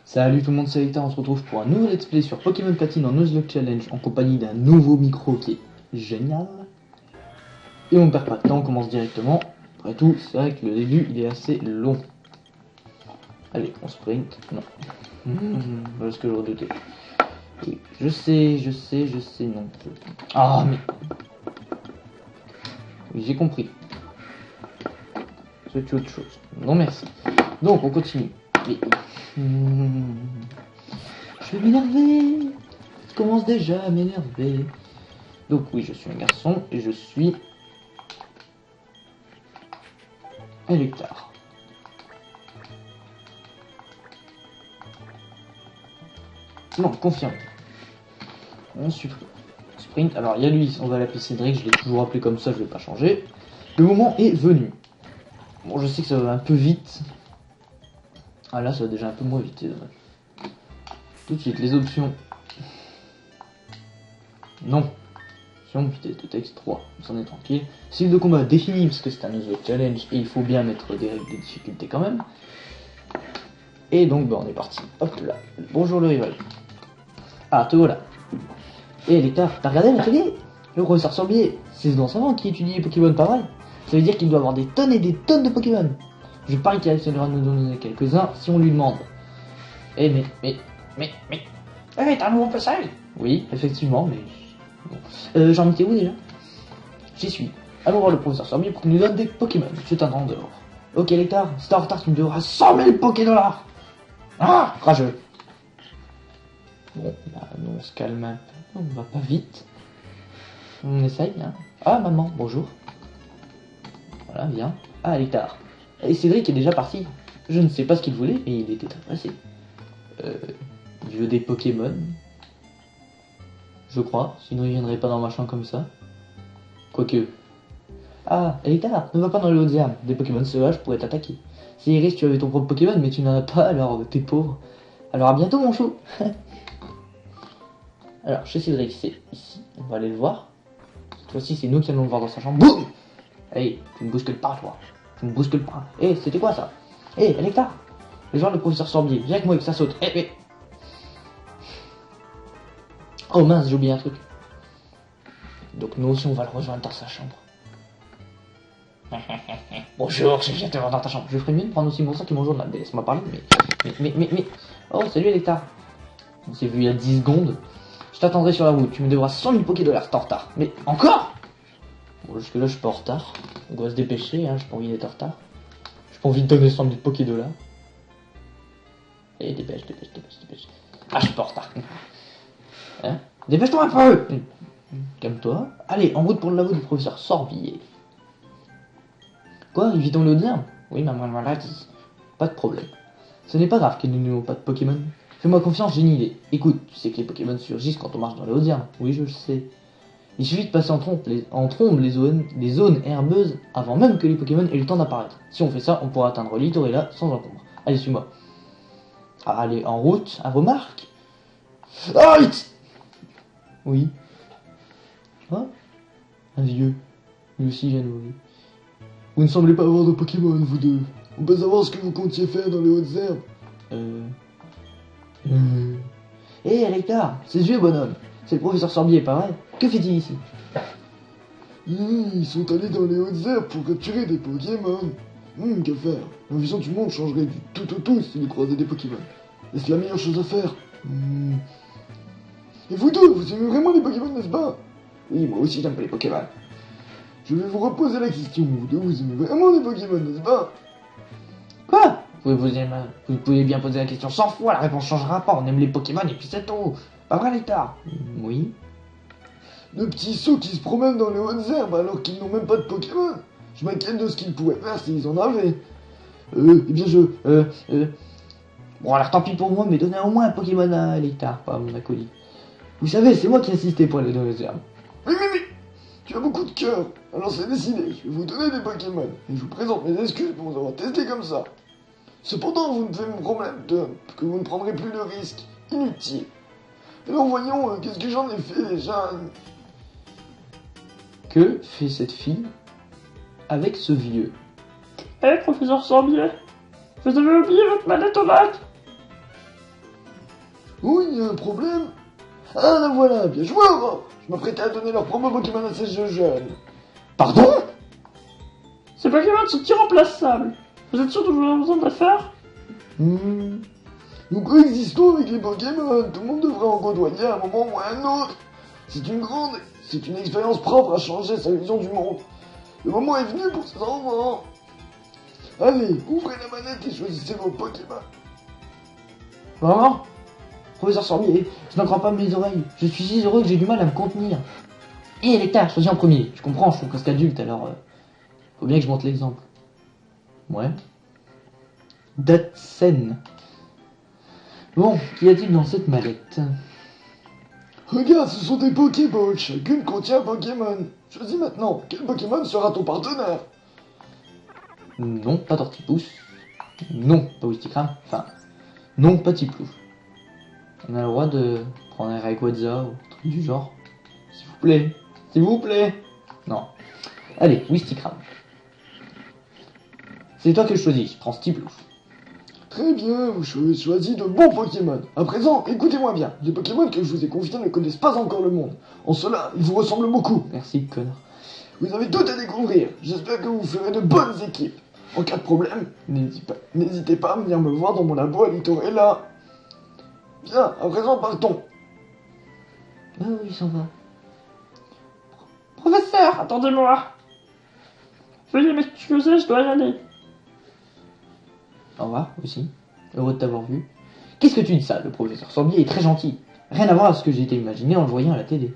Salut tout le monde, c'est Hector, on se retrouve pour un nouveau let's play sur Pokémon Platine en Nuzlocke Challenge en compagnie d'un nouveau micro qui est génial. Et on perd pas de temps, on commence directement. Après tout, c'est vrai que le début il est assez long. Allez, on sprint. Non. Voilà ce que je redoutais. Oui, je sais, non. Ah mais... Oui, j'ai compris. C'est autre chose. Non merci. Donc on continue. Mais... Je vais m'énerver. Je commence déjà à m'énerver. Donc oui, je suis un garçon et je suis un hectare. Non, confirme. On sprint. Alors il y a lui, on va l'appeler Cédric, je l'ai toujours appelé comme ça, je vais pas changer. Le moment est venu. Bon, je sais que ça va un peu vite. Ah là, ça va déjà un peu moins vite. Tout de suite, les options. Non. Vitesse de texte 3, on s'en est tranquille. Style de combat défini, parce que c'est un nouveau challenge et il faut bien mettre des règles de difficulté quand même. Et donc, on est parti. Hop là. Bonjour le rival. Ah, te voilà. Et l'Hectare, t'as regardé l'atelier? Le professeur Sorbier, c'est ce dansant qui étudie les Pokémon, pas vrai? Ça veut dire qu'il doit avoir des tonnes et des tonnes de Pokémon. Je parie qu'il essaiera de nous donner quelques-uns si on lui demande. Eh mais... Eh, t'as un nouveau passage? Oui, effectivement, mais... Bon. J'en étais où déjà? J'y suis. Allons voir le professeur Sorbier pour qu'il nous donne des Pokémon. C'est un grandeur. Ok, l'Hectare, si t'es en retard, tu me devras 100 000 Pokédollars. Ah, rageux. Bon, bah, nous on se calme un peu. On va pas vite. On essaye, hein. Ah, maman, bonjour. Voilà, viens. Ah, l'Hectare. Et Cédric est déjà parti. Je ne sais pas ce qu'il voulait, mais il était très pressé. Il veut des Pokémon. Je crois, sinon il viendrait pas dans ma chambre comme ça. Quoique. Ah, Hectare, ne va pas dans le Haut-Zerme. Des Pokémon sauvages pourraient t'attaquer. C'est Iris, tu avais ton propre Pokémon, mais tu n'en as pas, alors t'es pauvre. Alors à bientôt, mon chou. Alors, chez Cédric, c'est ici. On va aller le voir. Cette fois-ci, c'est nous qui allons le voir dans sa chambre. Boum! Hey, tu me bouscules pas, toi. Tu me bouscules pas. Hey, c'était quoi ça? Hey, Hectare! Le genre de professeur Sorbier, viens avec moi et que ça saute. Hey. Oh mince, j'ai oublié un truc. Donc nous aussi, on va le rejoindre dans sa chambre. Bonjour, je viens te voir dans ta chambre. Je ferais mieux de prendre aussi mon sac et mon journal. Laisse-moi parler, mais... Oh, salut Hectare. On s'est vu il y a 10 secondes. Je t'attendrai sur la route. Tu me devras 100 000 Pokédollars. T'es en retard. Mais encore? Bon, jusque là, je suis pas en retard. On va se dépêcher, hein. J'ai pas envie d'être en retard. J'ai pas envie de donner 100 000 Pokédollars. Et dépêche. Ah, je suis pas en retard. Hein? Dépêche-toi un peu. Calme-toi. Allez, en route pour le labo du professeur Sorbier. Quoi, il vit dans le Haut-Zerme? Oui, maman m'a dit. Pas de problème. Ce n'est pas grave qu'il ne nous pas de Pokémon. Fais-moi confiance, j'ai une idée. Écoute, tu sais que les Pokémon surgissent quand on marche dans le Haut-Zerme. Oui, je le sais. Il suffit de passer en trombe les zones herbeuses avant même que les Pokémon aient le temps d'apparaître. Si on fait ça, on pourra atteindre Littorella sans encombre. Allez, suis-moi. Allez, en route, à vos marques. Halt! Oui. Quoi? Un vieux. Lui aussi vient de mourir. Vous ne semblez pas avoir de Pokémon, vous deux. On peut savoir ce que vous comptiez faire dans les Hautes-Herbes. Hé, Hectare, c'est ce vieux bonhomme. C'est le professeur Sorbier, pas vrai? Que fait-il ici? Ils sont allés dans les Hautes-Herbes pour capturer des Pokémon. Que faire? La vision du monde changerait du tout au tout s'ils croisaient des Pokémon. Et c'est la meilleure chose à faire. Et vous deux, vous aimez vraiment les Pokémon, n'est-ce pas? Oui, moi aussi j'aime pas les Pokémon. Je vais vous reposer la question. Vous deux, vous aimez vraiment les Pokémon, n'est-ce pas? Quoi? Vous pouvez bien poser la question 100 fois, la réponse changera pas. On aime les Pokémon et puis c'est tout. Pas vrai, Hectare? Oui. De petits sots qui se promènent dans les hautes herbes alors qu'ils n'ont même pas de Pokémon. Je m'inquiète de ce qu'ils pourraient faire s'ils en avaient. Eh bien Bon, alors tant pis pour moi, mais donnez au moins un Pokémon à Hectare, pas à mon acolyte. Vous savez, c'est moi qui ai insisté pour aller dans les herbes. Mais tu as beaucoup de cœur. Alors c'est décidé, je vais vous donner des Pokémon. Et je vous présente mes excuses pour vous avoir testé comme ça. Cependant, vous me faites mon problème que vous ne prendrez plus de risques inutiles. Alors voyons, qu'est-ce que j'en ai fait déjà? Que fait cette fille avec ce vieux? Professeur Sorbier, vous avez oublié votre manette au lac? Oui, il y a un problème. Ah, la voilà, bien joué, Aurore. Je m'apprêtais à donner leur promo Pokémon à ces jeunes. Pardon? Ces Pokémon sont irremplaçables. Vous êtes sûr de vouloir besoin de la faire? Nous coexistons avec les Pokémon. Tout le monde devrait en côtoyer à un moment ou à un autre. C'est une expérience propre à changer sa vision du monde. Le moment est venu pour ces enfants. Allez, ouvrez la manette et choisissez vos Pokémon. Vraiment? Professeur Sorbier, je n'en crois pas mes oreilles. Je suis si heureux que j'ai du mal à me contenir. Hé, Lecta, choisis en premier. Je comprends, je suis presque adulte, alors... faut bien que je montre l'exemple. Ouais. Datsen. Bon, qu'y a-t-il dans cette mallette? Regarde, ce sont des Pokéballs. Chacune contient un Pokémon. Choisis maintenant. Quel Pokémon sera ton partenaire? Non, pas Tortipousse. Non, pas Wistikram. Enfin, non, pas Tiplouf. On a le droit de prendre un Rayquaza ou un truc du genre. S'il vous plaît. S'il vous plaît. Non. Allez, Wistikram. C'est toi que je choisis. Je prends Tiplouf. Très bien, vous avez choisi de bons Pokémon. À présent, écoutez-moi bien. Les Pokémon que je vous ai confiés ne connaissent pas encore le monde. En cela, ils vous ressemblent beaucoup. Merci, connard. Vous avez tout à découvrir. J'espère que vous ferez de bonnes équipes. En cas de problème, n'hésitez pas à venir me voir dans mon labo à Litorella. Bien, à présent, partons. Ah oui, il s'en va. Professeur, attendez-moi. Veuillez m'excuser, je dois y aller. Au revoir, aussi. Heureux de t'avoir vu. Qu'est-ce que tu dis ça? Le professeur Sorbier est très gentil. Rien à voir avec ce que j'ai été imaginé en le voyant à la télé.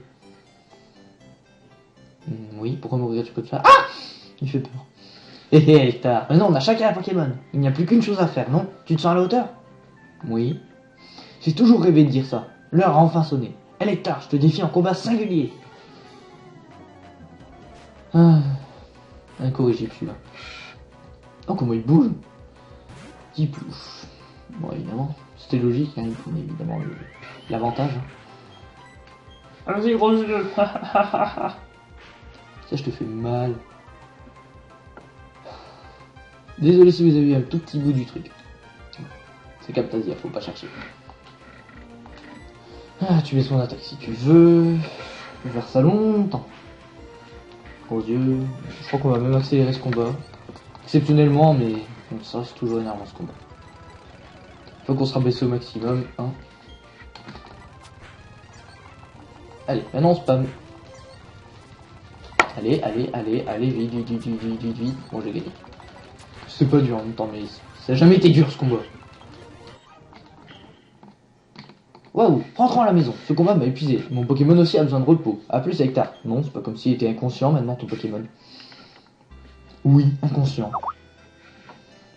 Oui, pourquoi me regardes-tu comme ça? Ah! Il fait peur. Hé hé, Hector. Mais non, on a chacun un Pokémon. Il n'y a plus qu'une chose à faire, non? Tu te sens à la hauteur? Oui. J'ai toujours rêvé de dire ça. L'heure a enfin sonné. Hé Hector, je te défie en combat singulier. Ah. Incorrigible celui-là. Oh, comment il bouge! Tiplouf. Bon, évidemment, c'était logique, hein, il prenait évidemment l'avantage. Hein. Allez-y, gros yeux. Ça, je te fais mal. Désolé si vous avez eu un tout petit bout du truc. C'est Captasia, faut pas chercher. Ah, tu mets son attaque si tu veux. Je vais faire ça longtemps. Gros yeux. Je crois qu'on va même accélérer ce combat. Exceptionnellement, mais bon, ça c'est toujours énervant ce combat. Faut qu'on se rabaisse au maximum. Hein. Allez, maintenant on spam. Allez, vite, vite. Bon, j'ai gagné. C'est pas dur en même temps, mais ça a jamais été dur ce combat. Waouh, rentrons à la maison. Ce combat m'a épuisé. Mon Pokémon aussi a besoin de repos. A plus, Hector. Non, c'est pas comme s'il était inconscient maintenant ton Pokémon. Oui, inconscient.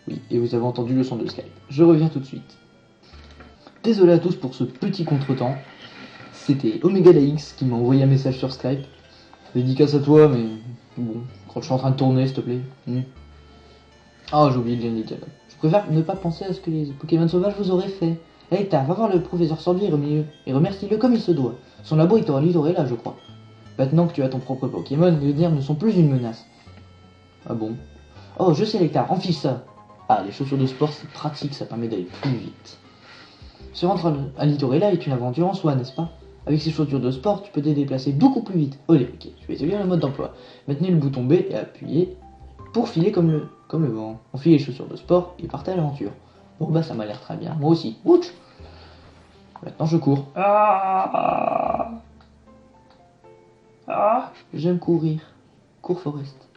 Oui, et vous avez entendu le son de Skype. Je reviens tout de suite. Désolé à tous pour ce petit contretemps. C'était Omega X qui m'a envoyé un message sur Skype. Dédicace à toi, mais bon, quand je suis en train de tourner, s'il te plaît. Ah, j'ai oublié de gagner le dialogue. Je préfère ne pas penser à ce que les Pokémon sauvages vous auraient fait. Hey, va voir le professeur Sorbier et remercie-le comme il se doit. Son labo est au Litorella, je crois. Maintenant que tu as ton propre Pokémon, les nerfs ne sont plus une menace. Ah bon? Oh, je sais, Lectar, enfile ça. Ah, les chaussures de sport, c'est pratique, ça permet d'aller plus vite. Se rendre à Litorella est une aventure en soi, n'est-ce pas? Avec ces chaussures de sport, tu peux te déplacer beaucoup plus vite. Olé, ok, je vais établir le mode d'emploi. Maintenez le bouton B et appuyez pour filer comme le vent. Enfilez les chaussures de sport et partez à l'aventure. Bon bah ça m'a l'air très bien, moi aussi. Ouch! Maintenant je cours. Ah. J'aime courir. Cours Forest.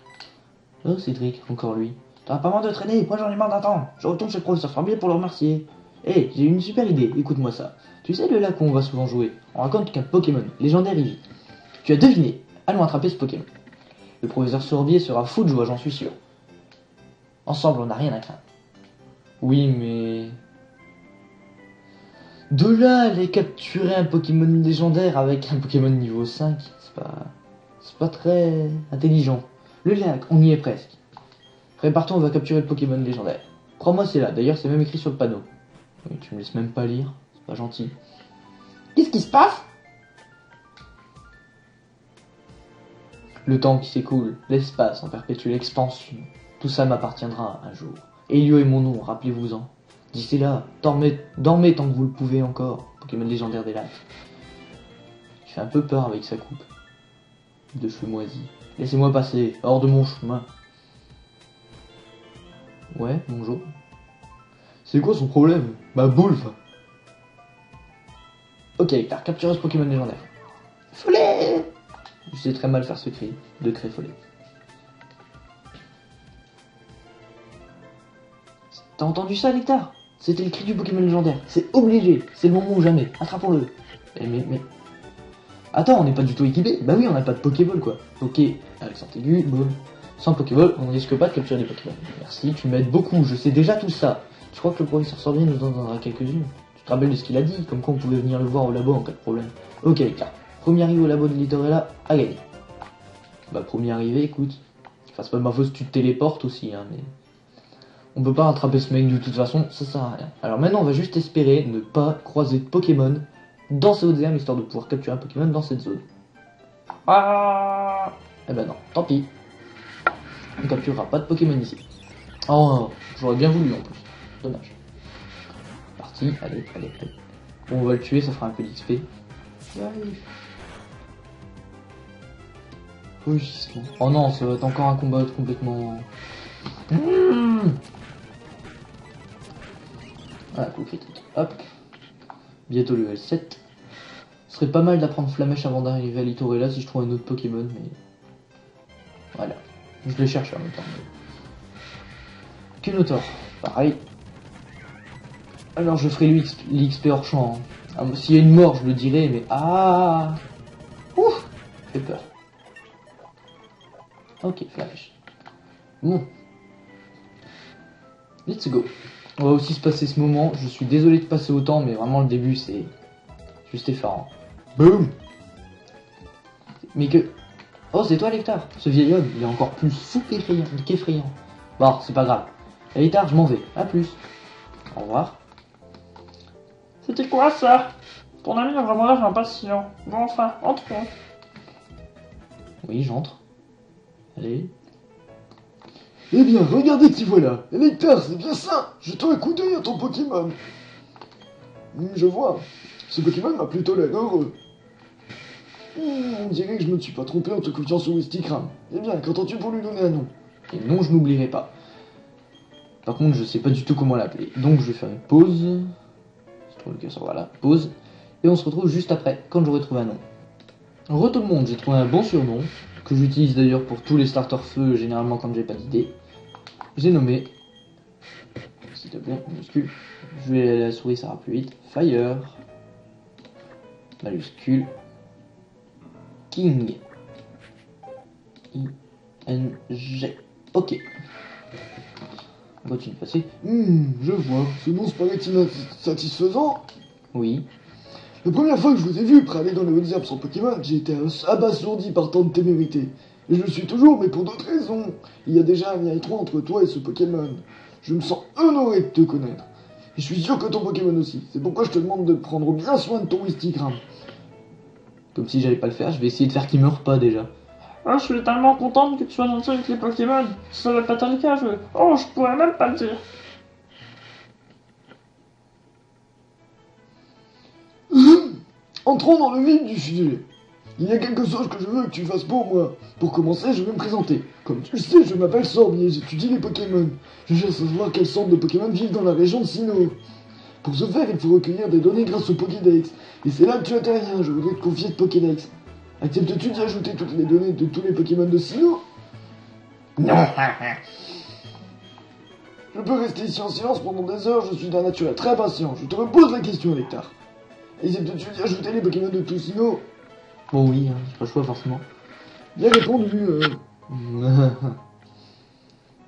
Oh Cédric, encore lui. T'en as pas marre de traîner, moi j'en ai marre d'attendre. Je retourne chez le professeur Sorbier pour le remercier. Hé, j'ai une super idée, écoute-moi ça. Tu sais le lac où on va souvent jouer? On raconte qu'un Pokémon légendaire y vit. Tu as deviné. Allons attraper ce Pokémon. Le professeur Sorbier sera fou de joie, j'en suis sûr. Ensemble, on n'a rien à craindre. Oui, mais... De là, aller capturer un Pokémon légendaire avec un Pokémon niveau 5, c'est pas très intelligent. Le lac, on y est presque. Prépare-toi, on va capturer le Pokémon légendaire. Crois-moi, c'est là. D'ailleurs, c'est même écrit sur le panneau. Oui, tu me laisses même pas lire. C'est pas gentil. Qu'est-ce qui se passe? Le temps qui s'écoule, l'espace en perpétuelle expansion. Tout ça m'appartiendra un jour. Elio est mon nom, rappelez-vous-en. D'ici là, dormez tant que vous le pouvez encore. Pokémon légendaire des lacs. Il fait un peu peur avec sa coupe de cheveux moisis. Laissez-moi passer, hors de mon chemin. Ouais, bonjour. C'est quoi son problème? Ma boule. Ok, t'as capturé ce Pokémon légendaire. Follet! Je sais très mal faire ce cri, de cri follet. T'as entendu ça, Nectar? C'était le cri du Pokémon légendaire. C'est obligé, c'est le moment ou jamais. Attrapons-le. Mais... Attends, on n'est pas du tout équipé. Bah oui, on n'a pas de Pokéball quoi. Ok, accent aigu, boum. Sans Pokéball, on ne risque pas de capturer des Pokémon. Merci, tu m'aides beaucoup, je sais déjà tout ça. Je crois que le professeur Sorbier nous en donnera quelques-unes. Tu te rappelles de ce qu'il a dit, comme quoi on pouvait venir le voir au labo en cas de problème. Ok, Nectar. Premier arrivé au labo de Litorella, à gagner. Bah premier arrivé, écoute. Enfin, c'est pas de ma faute si tu te téléportes aussi, hein, mais... On peut pas rattraper ce mec de toute façon, ça sert à rien. Alors maintenant, on va juste espérer ne pas croiser de Pokémon dans ces hautes herbes, histoire de pouvoir capturer un Pokémon dans cette zone. Ah. Eh ben non, tant pis. On ne capturera pas de Pokémon ici. Oh, j'aurais bien voulu en plus. Dommage. Parti, allez. Bon, on va le tuer, ça fera un peu d'XP. Oui, oh non, ça va être encore un combat complètement... Voilà, coup critique. Hop. Bientôt level 7. Ce serait pas mal d'apprendre Flamèche avant d'arriver à Litorella si je trouve un autre Pokémon, mais... Voilà. Je les cherche en même temps. Kunotor, pareil. Alors je ferai l'XP hors champ. Hein. S'il y a une mort, je le dirai, mais... Ah. Ouf. Fait peur. Ok, Flamèche. Bon. Let's go. On va aussi se passer ce moment. Je suis désolé de passer autant, mais vraiment le début c'est juste effarant. Boum. Mais que... Oh, c'est toi, Nectar. Ce vieil homme, il est encore plus fou qu'effrayant. Bon, c'est pas grave. Nectar, je m'en vais. A plus. Au revoir. C'était quoi ça? Ton ami a vraiment l'air impatient. Bon, enfin, entrons. Oui, j'entre. Allez. Eh bien, regardez qui voilà. Nectar, c'est bien ça. Jetons un coup d'œil à ton Pokémon. Je vois. Ce Pokémon m'a plutôt l'air heureux. On dirait que je me suis pas trompé en te confiant sur Wistikram. Eh bien, qu'entends-tu pour lui donner un nom? Et non, je n'oublierai pas. Par contre, je sais pas du tout comment l'appeler. Donc, je vais faire une pause. Je trouve le curseur, voilà. Pause. Et on se retrouve juste après, quand j'aurai trouvé un nom. Re tout le monde, j'ai trouvé un bon surnom, que j'utilise d'ailleurs pour tous les starters feu, généralement quand j'ai pas d'idée. J'ai nommé, s'il te plaît, minuscule, je vais aller à la souris, ça ira plus vite, Fire, majuscule, King, I-N-G, ok. On continue de passer. Je vois, ce nom se paraît satisfaisant. Oui. La première fois que je vous ai vu praler dans les hautes herbes sans Pokémon, j'ai été abasourdi par tant de témérité. Et je le suis toujours, mais pour d'autres raisons. Il y a déjà un lien étroit entre toi et ce Pokémon. Je me sens honoré de te connaître. Et je suis sûr que ton Pokémon aussi. C'est pourquoi je te demande de prendre bien soin de ton Wistikram. Comme si j'allais pas le faire, je vais essayer de faire qu'il meure pas déjà. Oh, je suis tellement contente que tu sois gentil avec les Pokémon. Si ça va pas être le cas, Oh, je pourrais même pas le dire. Entrons dans le vif du sujet. Il y a quelque chose que je veux que tu fasses pour moi. Pour commencer, je vais me présenter. Comme tu le sais, je m'appelle Sorbier, j'étudie les Pokémon. Je cherche à savoir quelles sortes de Pokémon vivent dans la région de Sinnoh. Pour ce faire, il faut recueillir des données grâce au Pokédex. Et c'est là que tu interviens, je voudrais te confier ce Pokédex. Acceptes-tu d'y ajouter toutes les données de tous les Pokémon de Sinnoh? Non. Je peux rester ici en silence pendant des heures, je suis d'un naturel très patient. Je te repose la question, Nectar. Acceptes-tu d'y ajouter les Pokémon de tout Sinnoh? Bon oui, hein, j'ai pas le choix forcément. Bien répondu,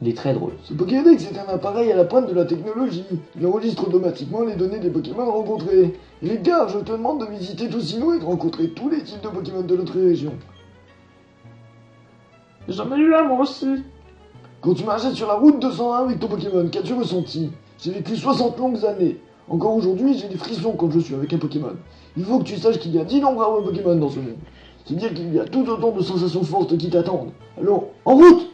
Il est très drôle. Ce Pokédex est un appareil à la pointe de la technologie. Il enregistre automatiquement les données des Pokémon rencontrés. Les gars, je te demande de visiter tout Sinnoh et de rencontrer tous les types de Pokémon de notre région. J'en ai eu un, moi aussi. Quand tu marchais sur la route 201 avec ton Pokémon, qu'as-tu ressenti? J'ai vécu 60 longues années. Encore aujourd'hui, j'ai des frissons quand je suis avec un Pokémon. Il faut que tu saches qu'il y a d'innombrables Pokémon dans ce monde. C'est dire qu'il y a tout autant de sensations fortes qui t'attendent. Alors, en route!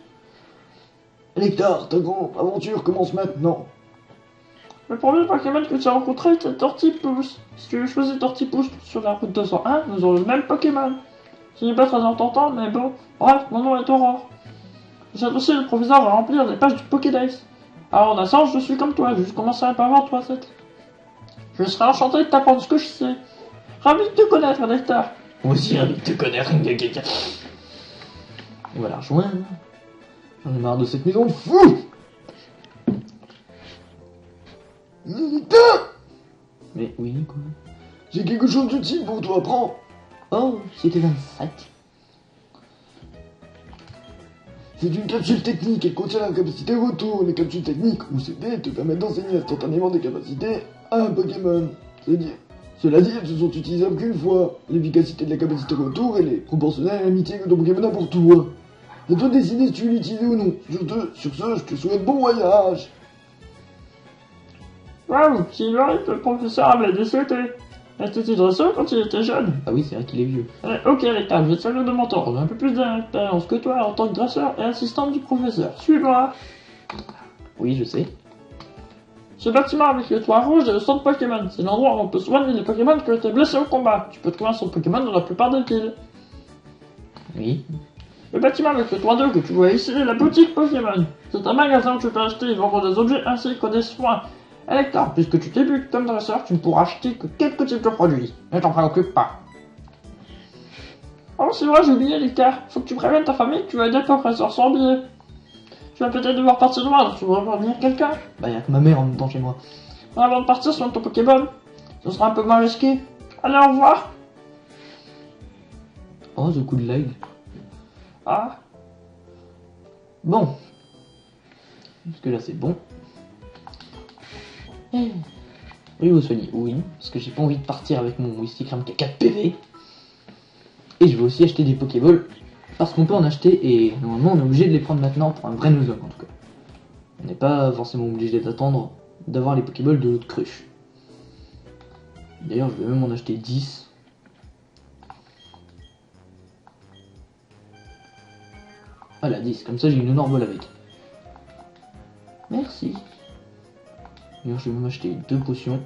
Nectar, ta grande aventure commence maintenant. Le premier Pokémon que tu as rencontré était Tortipousse. Si tu choisis Tortipousse sur la route 201, nous aurons le même Pokémon. Ce n'est pas très important, mais bon. Bref, mon nom est Aurore. J'ai aussi le professeur va remplir les pages du Pokédex. Alors en un sens, je suis comme toi, j'ai juste commencé à pas voir 3-7. Je serais enchanté de t'apprendre ce que je sais. Ravi de te connaître, Nectar. Moi aussi, ravi de te connaître. On va la rejoindre. J'en ai marre de cette maison fou. Nectar, Mais oui, quoi. j'ai quelque chose d'utile pour toi, prends. Oh, c'était 25. C'est une capsule technique, elle contient la capacité retour. Les capsules techniques, ou CD, te permettent d'enseigner instantanément des capacités à un Pokémon. Cela dit, elles ne sont utilisables qu'une fois. L'efficacité de la capacité retour, elle est proportionnelle à l'amitié que ton Pokémon a pour toi. C'est à toi de décider si tu veux l'utiliser ou non. Sur ce, je te souhaite bon voyage. Waouh, j'ignorais que le professeur avait décédé. Était-il dresseur quand il était jeune? Ah oui, c'est vrai qu'il est vieux. Ok, Nectar, je vais te servir de mentor. J'ai un peu plus d'expérience que toi en tant que dresseur et assistante du professeur. Suis-moi. Oui, je sais. Ce bâtiment avec le toit rouge est le centre Pokémon. C'est l'endroit où on peut soigner les Pokémon qui ont été blessés au combat. Tu peux trouver un centre Pokémon dans la plupart des villes. Oui. Le bâtiment avec le toit 2 que tu vois ici est la boutique Pokémon. C'est un magasin où tu peux acheter et vendre des objets ainsi que des soins. Nectar, puisque tu débutes comme dresseur, tu ne pourras acheter que quelques types de produits. Ne t'en préoccupe pas. Oh, c'est vrai, j'ai oublié, Nectar. Faut que tu préviennes ta famille que tu vas aider le professeur sans billet. Tu vas peut-être devoir partir loin, donc tu vas voir venir quelqu'un. Bah, y'a que ma mère en même temps chez moi. Avant de partir sur ton Pokéball, ce sera un peu moins risqué. Allez, au revoir. Oh, ce coup de lag. Ah, Bon. Parce que là, c'est bon. Oui, vous soignez. Oui, parce que j'ai pas envie de partir avec mon Wistikram qui a 4 PV. Et je vais aussi acheter des Pokéballs. Parce qu'on peut en acheter et normalement on est obligé de les prendre maintenant pour un vrai Nuzlocke en tout cas. On n'est pas forcément obligé d'attendre d'avoir les Pokéballs de l'autre cruche. D'ailleurs je vais même en acheter 10. Voilà 10, comme ça j'ai une énorme bolle avec. Merci. D'ailleurs je vais même acheter 2 potions.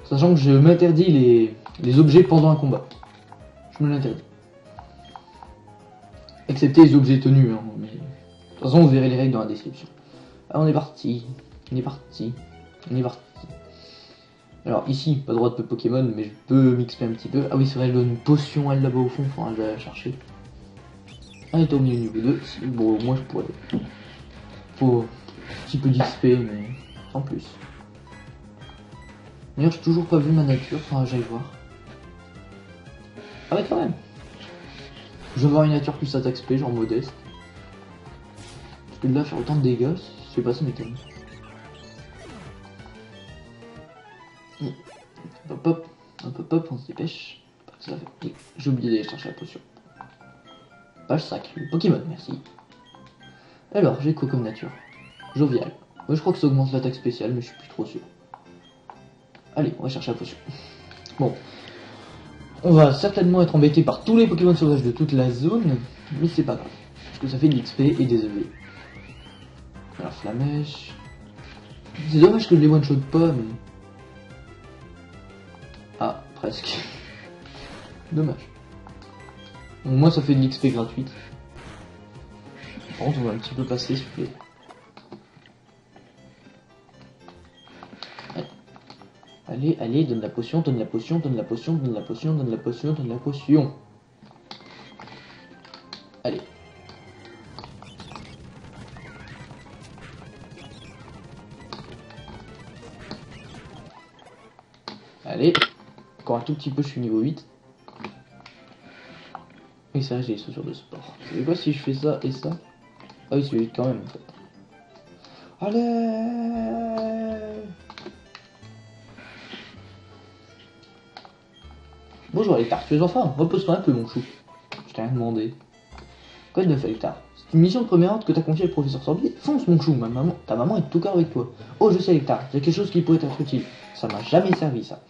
Sachant que je m'interdis les objets pendant un combat. Je me l'interdis. Excepté les objets tenus, hein, mais... De toute façon, vous verrez les règles dans la description. Alors, on est parti. On est parti. On est parti. Alors, ici, pas droit de Pokémon, mais je peux m'XP un petit peu. Ah oui, c'est vrai, elle donne une potion, elle, là-bas au fond. Enfin, je vais la chercher. Elle est au niveau 2. Bon, moi, je pourrais... Faut un petit peu d'XP, mais sans plus. D'ailleurs, j'ai toujours pas vu ma nature. Enfin, j'aille voir. Ah ouais, quand même. Je vais avoir une nature plus attaque spé, genre modeste. Parce que de là, faire autant de dégâts, je sais pas, ça m'étonne. Hop hop, hop hop hop, on se dépêche. J'ai oublié d'aller chercher la potion. Page 5, le Pokémon, merci. Alors, j'ai quoi comme nature? Jovial. Ouais, je crois que ça augmente l'attaque spéciale, mais je suis plus trop sûr. Allez, on va chercher la potion. Bon. On va certainement être embêté par tous les Pokémon sauvages de toute la zone, mais c'est pas grave, parce que ça fait de l'XP et des EV. Alors Flamèche... C'est dommage que je les one-shot pas, mais... Ah, presque. Dommage. Au moins ça fait de l'XP gratuite. Par contre on va un petit peu passer s'il vous plaît. Allez, allez, donne la potion, donne la potion, donne la potion, donne la potion, donne la potion, donne la potion. Allez. Allez. Encore un tout petit peu, je suis niveau 8. Oui, c'est vrai, j'ai les chaussures de sport. Vous savez quoi si je fais ça et ça? Ah oui, c'est 8 quand même en fait. Allez. Bonjour Hector, tu es enfin, repose-toi un peu mon chou. Je t'ai rien demandé. Quoi de neuf Hector? C'est une mission de première ordre que t'as confiée au professeur Sorbier. Fonce mon chou, ta maman est tout cœur avec toi. Oh je sais Hector, c'est quelque chose qui pourrait être utile. Ça m'a jamais servi ça.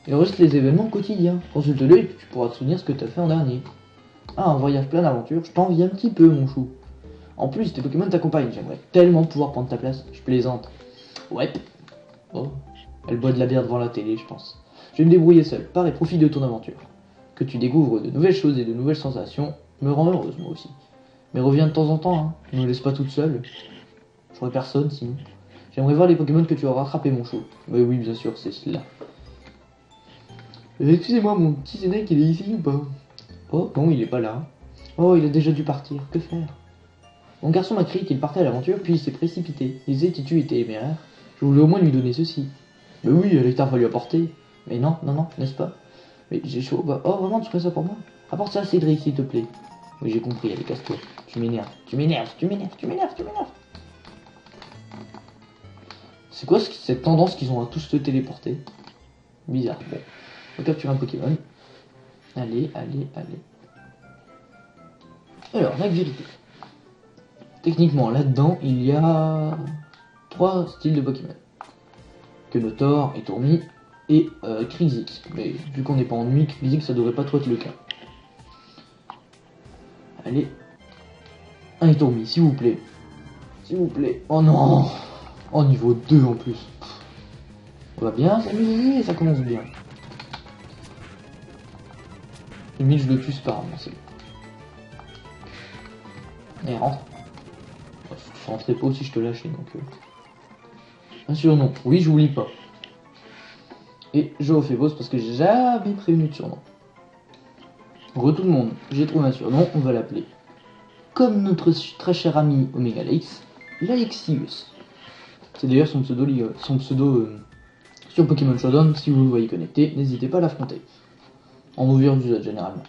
Il enregistre les événements quotidiens. Consulte-le et puis tu pourras te souvenir ce que t'as fait en dernier. Ah, un voyage plein d'aventures, je t'envie un petit peu mon chou. En plus tes Pokémon t'accompagnent, j'aimerais tellement pouvoir prendre ta place. Je plaisante. Ouais. Bon, elle boit de la bière devant la télé, je pense. Je vais me débrouiller seul. Pars et profite de ton aventure. Que tu découvres de nouvelles choses et de nouvelles sensations me rend heureuse, moi aussi. Mais reviens de temps en temps, hein. Ne me laisse pas toute seule. J'aurai personne, sinon. J'aimerais voir les Pokémon que tu as rattrapés, mon chou. Mais oui, bien sûr, c'est celui-là. Excusez-moi, mon petit Zénec, il est ici ou pas? Oh, non, il est pas là. Oh, il a déjà dû partir. Que faire? Mon garçon m'a crié qu'il partait à l'aventure, puis il s'est précipité. Les attitudes étaient éméraires. Je voulais au moins lui donner ceci. Mais oui, Nectar va lui apporter. Mais non, n'est-ce pas? Mais j'ai chaud. Bah, oh, vraiment, tu fais ça pour moi? Apporte ça à Cédric, s'il te plaît. Oui, j'ai compris, allez, casse-toi. Tu m'énerves. C'est quoi cette tendance qu'ils ont à tous se téléporter? Bizarre. Bon, on va capturer un Pokémon. Allez. Alors, la vérité. Techniquement, là-dedans, il y a 3 styles de Pokémon. Quenotor, Etourmi et Krixik. Mais vu qu'on n'est pas en nuit, Krixik, ça devrait pas trop être le cas. Allez. Un Etourmi, s'il vous plaît. Oh non. Oh, niveau 2 en plus. On va bien s'amuser, ça commence bien. Limite, je le tue par an, c'est bon. Allez, rentre. Je rentrerai pas si je te lâchais, donc... Un surnom. Oui, j'oublie pas. Et je refais boss parce que j'ai jamais prévenu de surnom. Re tout le monde, j'ai trouvé un surnom, on va l'appeler. Comme notre très cher ami Omega Lex, Laixius. C'est d'ailleurs son pseudo sur Pokémon Showdown. Si vous le voyez connecté, n'hésitez pas à l'affronter. En ouvert d'usage généralement.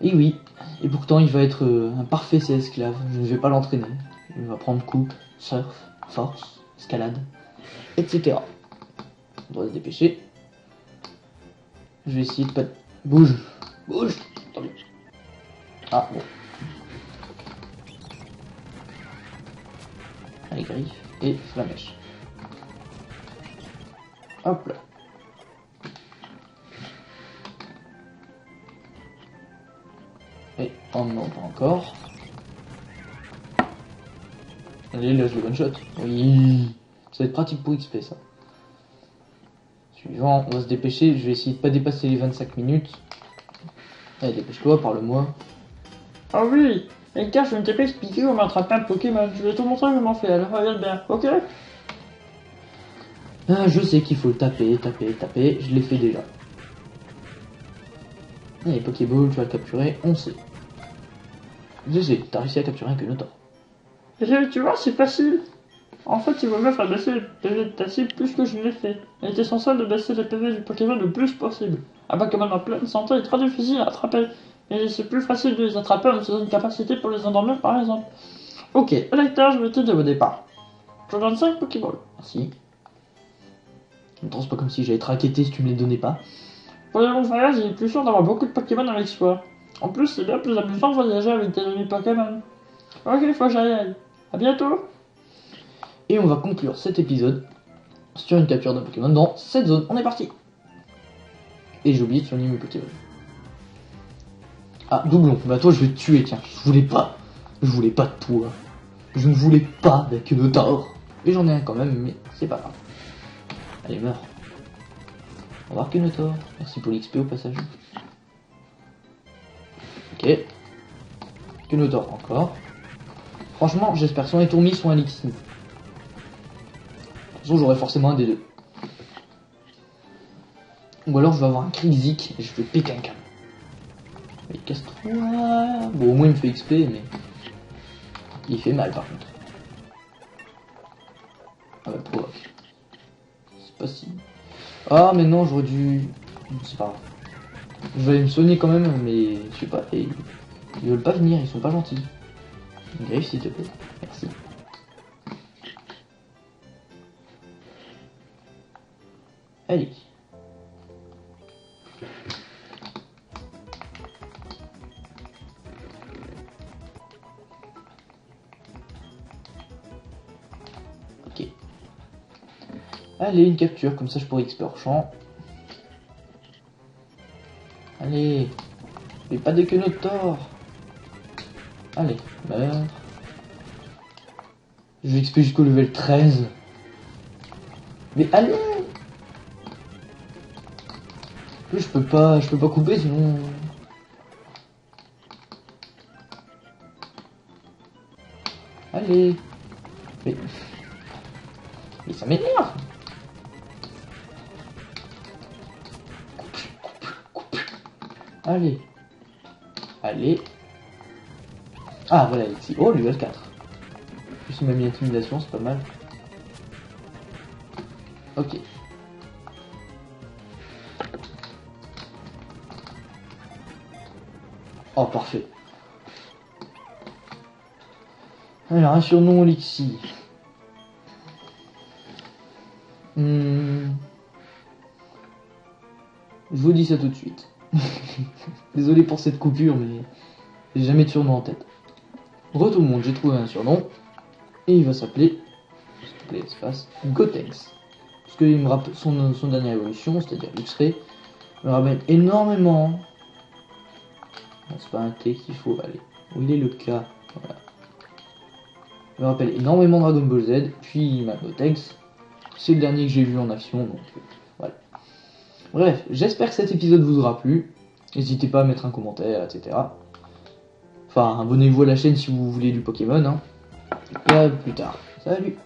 Et oui, et pourtant il va être un parfait esclave. Je ne vais pas l'entraîner. Il va prendre coupe, surf, force, escalade, etc. On doit se dépêcher. Je vais essayer de pas... Bouge. Tant mieux. Ah bon. Allez, griffe et flamèche. Hop là. Et oh non, pas encore. Allez, laisse le one shot. Oui. Ça va être pratique pour XP ça. Suivant, on va se dépêcher. Je vais essayer de pas dépasser les 25 minutes. Allez, dépêche-toi, parle-moi. Ah oui, et car je ne t'ai pas expliqué comment attraper un Pokémon. Je vais te montrer comment faire, alors regarde bien, ok? Ah, je sais qu'il faut taper. Je l'ai fait déjà. Allez, Pokéball, tu vas le capturer, on sait. Je sais, t'as réussi à capturer un Quenotor. Et tu vois, c'est facile. En fait, il vaut mieux faire baisser le PV de ta cible plus que je l'ai fait. Il est essentiel de baisser les PV du Pokémon le plus possible. Un Pokémon en pleine santé est très difficile à attraper. Et c'est plus facile de les attraper en utilisant une capacité pour les endormir par exemple. Ok, Electa, je vais t'aider au départ. Je donne 5 Pokéballs. Merci. Ne pense pas comme si j'allais te raqueter si tu me les donnais pas. Pour les longs voyages, il est plus sûr d'avoir beaucoup de Pokémon avec soi. En plus, c'est bien plus amusant de voyager avec des amis Pokémon. Ok, faut que j'y aille. À bientôt. Et on va conclure cet épisode sur une capture d'un Pokémon dans cette zone. On est parti. Et j'ai oublié de surligner mes Pokémon. Ah, doublon. Bah toi, je vais te tuer, tiens. Je voulais pas de toi. Je ne voulais pas d'un Quenotor. Et j'en ai un quand même, mais c'est pas grave. Allez, meurs. Au revoir, Quenotor. Merci pour l'XP au passage. Ok. Quenotor encore. Franchement, j'espère que soit un Etourmi, soit un Lixi. De toute façon, j'aurai forcément un des deux. Ou alors je vais avoir un Krixik et je vais péter un câble. Mais casse-toi. Bon, au moins il me fait XP, mais il fait mal par contre. Ah bah provoque. C'est pas si... Ah mais non, j'aurais dû... C'est pas grave. Je vais aller me soigner quand même, mais je sais pas. Et... Ils veulent pas venir, ils sont pas gentils. Griffe s'il te plaît. Merci. Allez. Ok. Allez, une capture, comme ça je pourrais XP hors champ. Allez. Mais pas de Quenotor. Allez, meurs. Je vais XP jusqu'au level 13. Mais allez! En plus, je peux pas couper sinon. Allez! Mais ça m'énerve! Allez! Allez! Ah voilà ici. Oh, lui 4. Plus il m'a mis intimidation, c'est pas mal. Ok. Oh, parfait. Alors, un surnom Elixir. Je vous dis ça tout de suite. Désolé pour cette coupure, mais j'ai jamais de surnom en tête. Re tout le monde, j'ai trouvé un surnom. Et il va s'appeler, espace, Gotenks. Parce qu'il me rappelle son dernière évolution, c'est-à-dire Luxray, me rappelle énormément. Non, c'est pas un T qu'il faut, allez. Où il est le K? Voilà. Il me rappelle énormément Dragon Ball Z, puis ma Gotenks. C'est le dernier que j'ai vu en action, donc voilà. Bref, j'espère que cet épisode vous aura plu. N'hésitez pas à mettre un commentaire, etc. Enfin, abonnez-vous à la chaîne si vous voulez du Pokémon. Hein. Et à plus tard. Salut!